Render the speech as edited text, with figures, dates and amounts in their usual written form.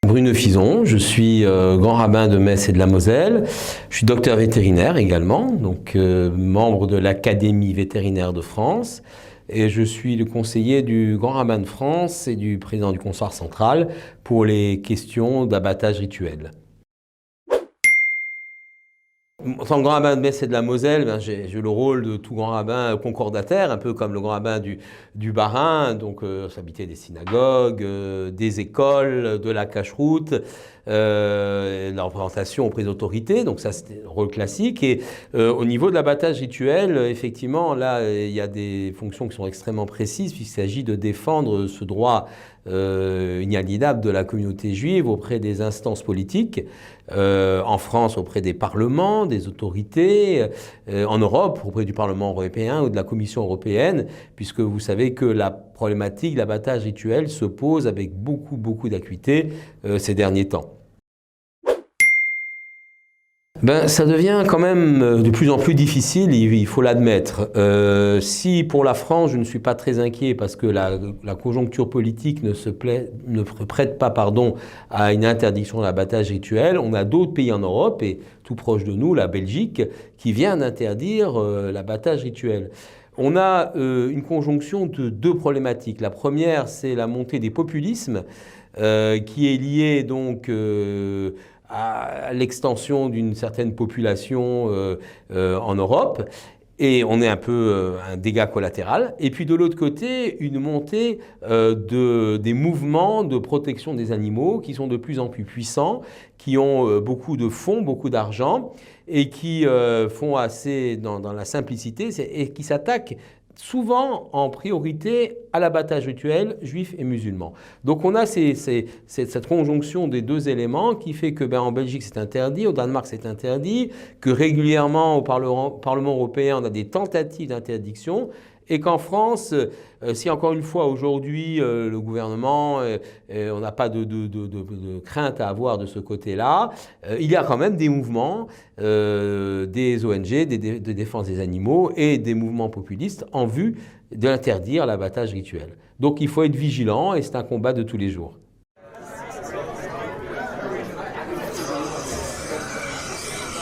Bruno Fison, je suis grand rabbin de Metz et de la Moselle. Je suis docteur vétérinaire également, donc membre de l'Académie vétérinaire de France. Et je suis le conseiller du grand rabbin de France et du président du Conseil central pour les questions d'abattage rituel. En tant que grand rabbin de Metz et de la Moselle, j'ai le rôle de tout grand rabbin concordataire, un peu comme le grand rabbin du Bas-Rhin. Donc, s'habiter des synagogues, des écoles, de la cacheroute, la représentation auprès des autorités. Donc, ça, c'était un rôle classique. Et au niveau de l'abattage rituel, effectivement, là, il y a des fonctions qui sont extrêmement précises, puisqu'il s'agit de défendre ce droit inaliénable de la communauté juive auprès des instances politiques, en France auprès des parlements, des autorités, en Europe auprès du Parlement européen ou de la Commission européenne, puisque vous savez que la problématique de l'abattage rituel se pose avec beaucoup d'acuité ces derniers temps. Ça devient quand même de plus en plus difficile, il faut l'admettre. Si pour la France, je ne suis pas très inquiet parce que la conjoncture politique ne prête pas à une interdiction de l'abattage rituel, on a d'autres pays en Europe, et tout proche de nous, la Belgique, qui vient d'interdire l'abattage rituel. On a une conjonction de deux problématiques. La première, c'est la montée des populismes, qui est liée donc à l'extension d'une certaine population en Europe. Et on est un peu un dégât collatéral. Et puis de l'autre côté, une montée des mouvements de protection des animaux qui sont de plus en plus puissants, qui ont beaucoup de fonds, beaucoup d'argent, et qui font assez dans la simplicité, et qui s'attaquent souvent en priorité à l'abattage rituel juif et musulman. Donc on a cette conjonction des deux éléments qui fait que en Belgique c'est interdit, au Danemark c'est interdit, que régulièrement au Parlement européen on a des tentatives d'interdiction, et qu'en France, si encore une fois aujourd'hui le gouvernement, on n'a pas de crainte à avoir de ce côté-là, il y a quand même des mouvements, des ONG, de défense des animaux et des mouvements populistes en vue d'interdire l'abattage rituel. Donc il faut être vigilant et c'est un combat de tous les jours.